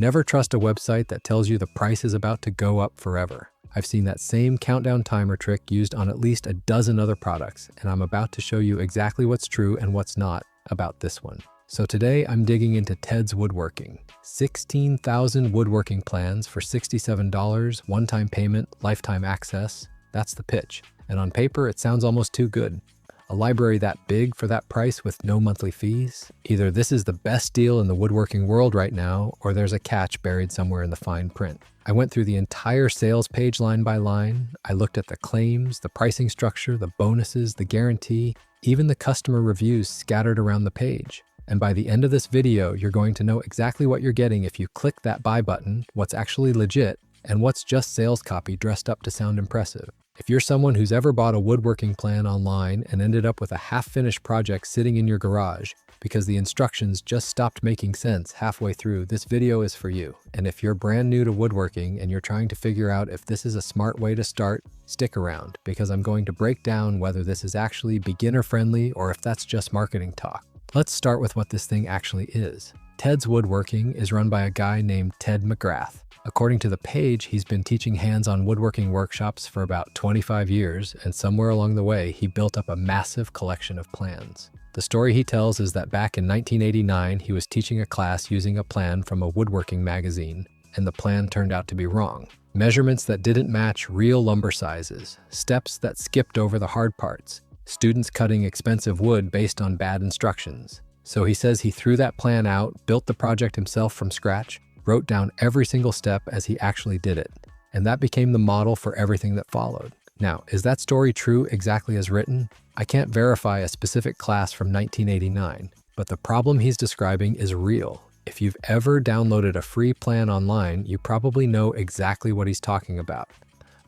Never trust a website that tells you the price is about to go up forever. I've seen that same countdown timer trick used on at least a dozen other products, and I'm about to show you exactly what's true and what's not about this one. So today I'm digging into TedsWoodworking. 16,000 woodworking plans for $67, one-time payment, lifetime access. That's the pitch. And on paper, it sounds almost too good. A library that big for that price with no monthly fees? Either this is the best deal in the woodworking world right now, or there's a catch buried somewhere in the fine print. I went through the entire sales page line by line. I looked at the claims, the pricing structure, the bonuses, the guarantee, even the customer reviews scattered around the page. And by the end of this video, you're going to know exactly what you're getting if you click that buy button, what's actually legit, and what's just sales copy dressed up to sound impressive. If you're someone who's ever bought a woodworking plan online and ended up with a half-finished project sitting in your garage because the instructions just stopped making sense halfway through, this video is for you. And if you're brand new to woodworking and you're trying to figure out if this is a smart way to start, stick around because I'm going to break down whether this is actually beginner-friendly or if that's just marketing talk. Let's start with what this thing actually is. TedsWoodworking is run by a guy named Ted McGrath. According to the page, he's been teaching hands-on woodworking workshops for about 25 years, and somewhere along the way, he built up a massive collection of plans. The story he tells is that back in 1989, he was teaching a class using a plan from a woodworking magazine, and the plan turned out to be wrong. Measurements that didn't match real lumber sizes, steps that skipped over the hard parts, students cutting expensive wood based on bad instructions. So he says he threw that plan out, built the project himself from scratch, wrote down every single step as he actually did it, and that became the model for everything that followed. Now, is that story true exactly as written? I can't verify a specific class from 1989, but the problem he's describing is real. If you've ever downloaded a free plan online, you probably know exactly what he's talking about.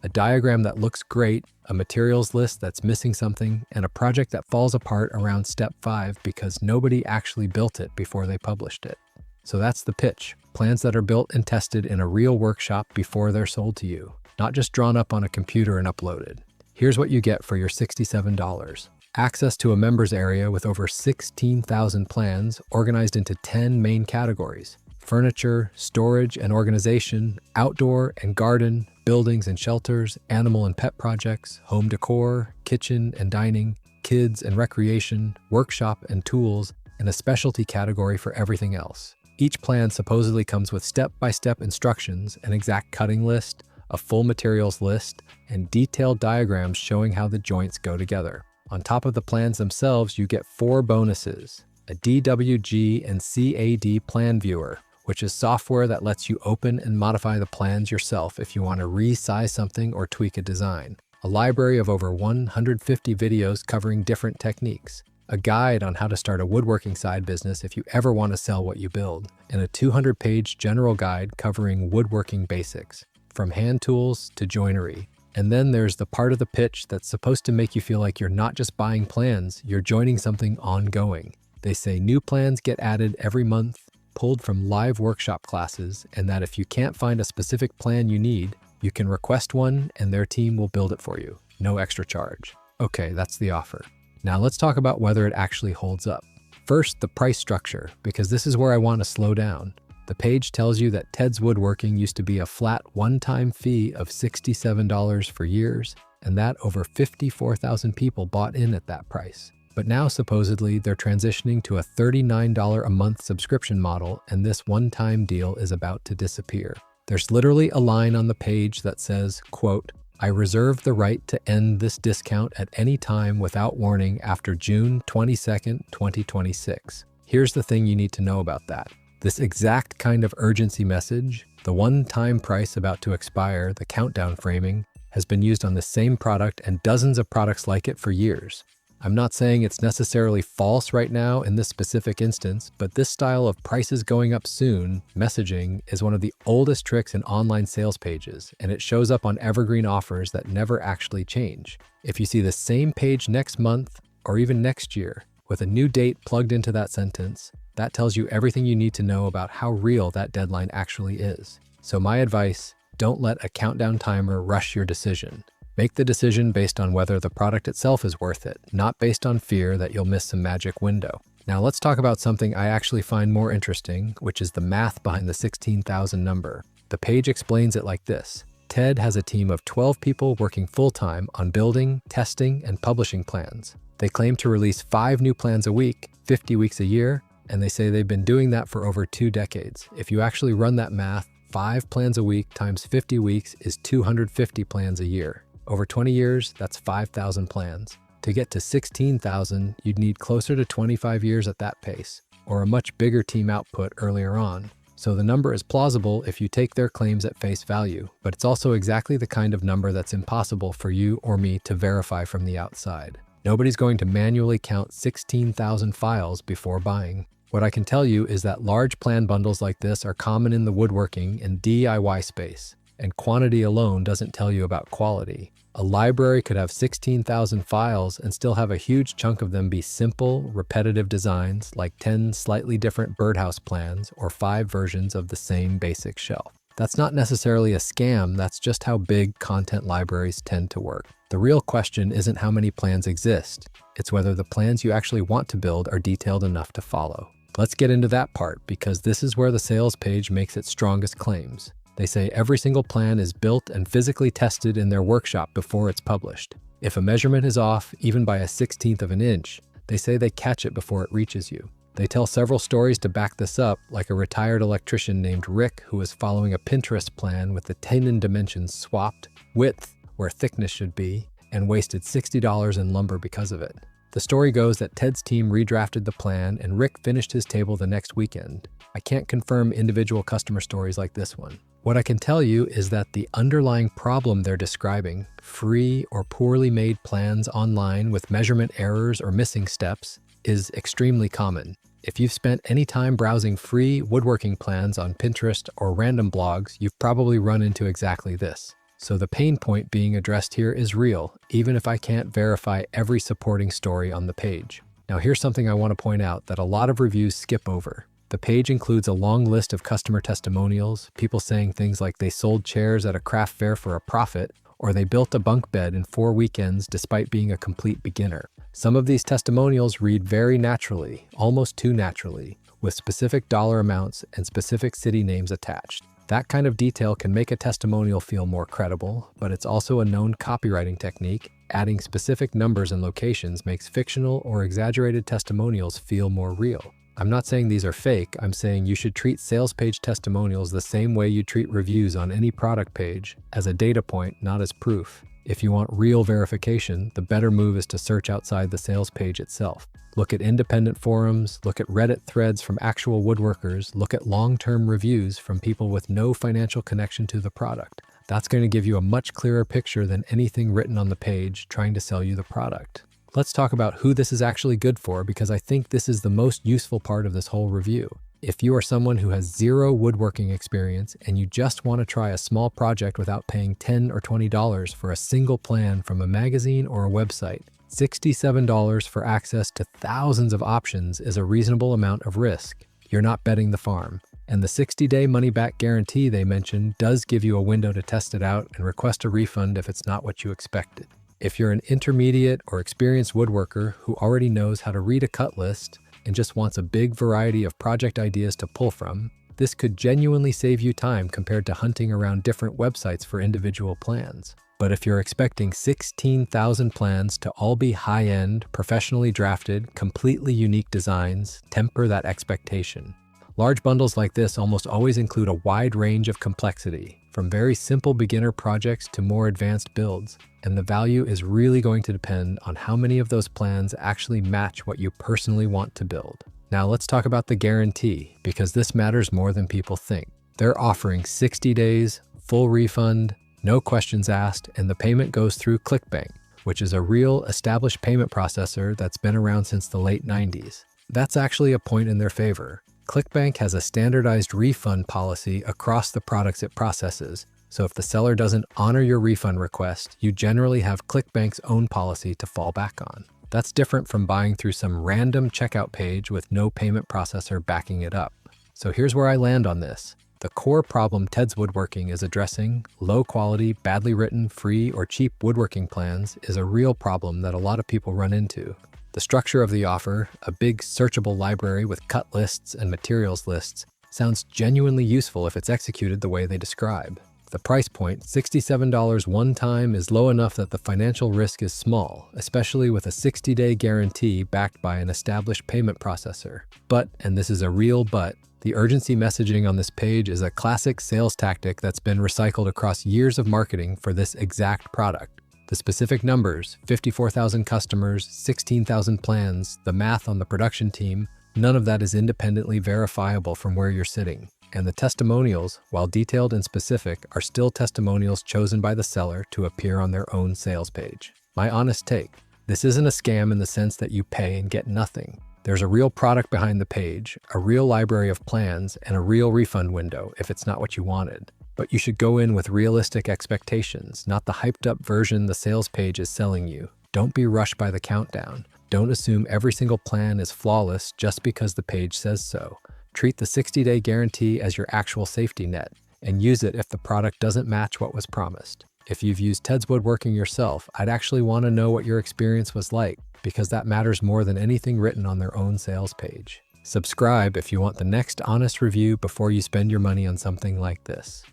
A diagram that looks great, a materials list that's missing something, and a project that falls apart around step 5 because nobody actually built it before they published it. So that's the pitch. Plans that are built and tested in a real workshop before they're sold to you, not just drawn up on a computer and uploaded. Here's what you get for your $67. Access to a members area with over 16,000 plans organized into 10 main categories: furniture, storage and organization, outdoor and garden, buildings and shelters, animal and pet projects, home decor, kitchen and dining, kids and recreation, workshop and tools, and a specialty category for everything else. Each plan supposedly comes with step-by-step instructions, an exact cutting list, a full materials list, and detailed diagrams showing how the joints go together. On top of the plans themselves, you get 4 bonuses: a DWG and CAD plan viewer, which is software that lets you open and modify the plans yourself if you want to resize something or tweak a design, a library of over 150 videos covering different techniques, a guide on how to start a woodworking side business if you ever want to sell what you build, and a 200-page general guide covering woodworking basics, from hand tools to joinery. And then there's the part of the pitch that's supposed to make you feel like you're not just buying plans, you're joining something ongoing. They say new plans get added every month, pulled from live workshop classes, and that if you can't find a specific plan you need, you can request one and their team will build it for you. No extra charge. Okay, that's the offer. Now let's talk about whether it actually holds up. First, the price structure, because this is where I want to slow down. The page tells you that TedsWoodworking used to be a flat one-time fee of $67 for years, and that over 54,000 people bought in at that price. But now supposedly they're transitioning to a $39 a month subscription model, and this one-time deal is about to disappear. There's literally a line on the page that says, quote, "I reserve the right to end this discount at any time without warning after June 22nd, 2026. Here's the thing you need to know about that. This exact kind of urgency message, the one-time price about to expire, the countdown framing, has been used on the same product and dozens of products like it for years. I'm not saying it's necessarily false right now in this specific instance, but this style of prices going up soon messaging is one of the oldest tricks in online sales pages, and it shows up on evergreen offers that never actually change. If you see the same page next month or even next year with a new date plugged into that sentence, that tells you everything you need to know about how real that deadline actually is. So my advice, don't let a countdown timer rush your decision. Make the decision based on whether the product itself is worth it, not based on fear that you'll miss some magic window. Now let's talk about something I actually find more interesting, which is the math behind the 16,000 number. The page explains it like this. TED has a team of 12 people working full-time on building, testing, and publishing plans. They claim to release 5 new plans a week, 50 weeks a year, and they say they've been doing that for over 2 decades. If you actually run that math, 5 plans a week times 50 weeks is 250 plans a year. Over 20 years, that's 5,000 plans. To get to 16,000, you'd need closer to 25 years at that pace, or a much bigger team output earlier on. So the number is plausible if you take their claims at face value, but it's also exactly the kind of number that's impossible for you or me to verify from the outside. Nobody's going to manually count 16,000 files before buying. What I can tell you is that large plan bundles like this are common in the woodworking and DIY space, and quantity alone doesn't tell you about quality. A library could have 16,000 files and still have a huge chunk of them be simple, repetitive designs like 10 slightly different birdhouse plans or 5 versions of the same basic shelf. That's not necessarily a scam, that's just how big content libraries tend to work. The real question isn't how many plans exist, it's whether the plans you actually want to build are detailed enough to follow. Let's get into that part because this is where the sales page makes its strongest claims. They say every single plan is built and physically tested in their workshop before it's published. If a measurement is off, even by a 1/16 of an inch, they say they catch it before it reaches you. They tell several stories to back this up, like a retired electrician named Rick who was following a Pinterest plan with the tenon dimensions swapped, width where thickness should be, and wasted $60 in lumber because of it. The story goes that Ted's team redrafted the plan and Rick finished his table the next weekend. I can't confirm individual customer stories like this one. What I can tell you is that the underlying problem they're describing, free or poorly made plans online with measurement errors or missing steps, is extremely common. If you've spent any time browsing free woodworking plans on Pinterest or random blogs, you've probably run into exactly this. So the pain point being addressed here is real, even if I can't verify every supporting story on the page. Now here's something I want to point out that a lot of reviews skip over. The page includes a long list of customer testimonials, people saying things like they sold chairs at a craft fair for a profit, or they built a bunk bed in 4 weekends despite being a complete beginner. Some of these testimonials read very naturally, almost too naturally, with specific dollar amounts and specific city names attached. That kind of detail can make a testimonial feel more credible, but it's also a known copywriting technique. Adding specific numbers and locations makes fictional or exaggerated testimonials feel more real. I'm not saying these are fake, I'm saying you should treat sales page testimonials the same way you treat reviews on any product page, as a data point, not as proof. If you want real verification, the better move is to search outside the sales page itself. Look at independent forums, look at Reddit threads from actual woodworkers, look at long-term reviews from people with no financial connection to the product. That's going to give you a much clearer picture than anything written on the page trying to sell you the product. Let's talk about who this is actually good for because I think this is the most useful part of this whole review. If you are someone who has zero woodworking experience and you just want to try a small project without paying $10 or $20 for a single plan from a magazine or a website, $67 for access to thousands of options is a reasonable amount of risk. You're not betting the farm. And the 60-day money-back guarantee they mentioned does give you a window to test it out and request a refund if it's not what you expected. If you're an intermediate or experienced woodworker who already knows how to read a cut list and just wants a big variety of project ideas to pull from, this could genuinely save you time compared to hunting around different websites for individual plans. But if you're expecting 16,000 plans to all be high-end, professionally drafted, completely unique designs, temper that expectation. Large bundles like this almost always include a wide range of complexity, from very simple beginner projects to more advanced builds, and the value is really going to depend on how many of those plans actually match what you personally want to build. Now let's talk about the guarantee, because this matters more than people think. They're offering 60 days, full refund, no questions asked, and the payment goes through ClickBank, which is a real established payment processor that's been around since the late 90s. That's actually a point in their favor. ClickBank has a standardized refund policy across the products it processes, so if the seller doesn't honor your refund request, you generally have ClickBank's own policy to fall back on. That's different from buying through some random checkout page with no payment processor backing it up. So here's where I land on this. The core problem TedsWoodworking is addressing, low quality, badly written, free, or cheap woodworking plans, is a real problem that a lot of people run into. The structure of the offer, a big searchable library with cut lists and materials lists, sounds genuinely useful if it's executed the way they describe. The price point, $67 one time, is low enough that the financial risk is small, especially with a 60-day guarantee backed by an established payment processor. But, and this is a real but, the urgency messaging on this page is a classic sales tactic that's been recycled across years of marketing for this exact product. The specific numbers, 54,000 customers, 16,000 plans, the math on the production team, none of that is independently verifiable from where you're sitting. And the testimonials, while detailed and specific, are still testimonials chosen by the seller to appear on their own sales page. My honest take, this isn't a scam in the sense that you pay and get nothing. There's a real product behind the page, a real library of plans, and a real refund window if it's not what you wanted. But you should go in with realistic expectations, not the hyped-up version the sales page is selling you. Don't be rushed by the countdown. Don't assume every single plan is flawless just because the page says so. Treat the 60-day guarantee as your actual safety net, and use it if the product doesn't match what was promised. If you've used TedsWoodworking yourself, I'd actually want to know what your experience was like, because that matters more than anything written on their own sales page. Subscribe if you want the next honest review before you spend your money on something like this.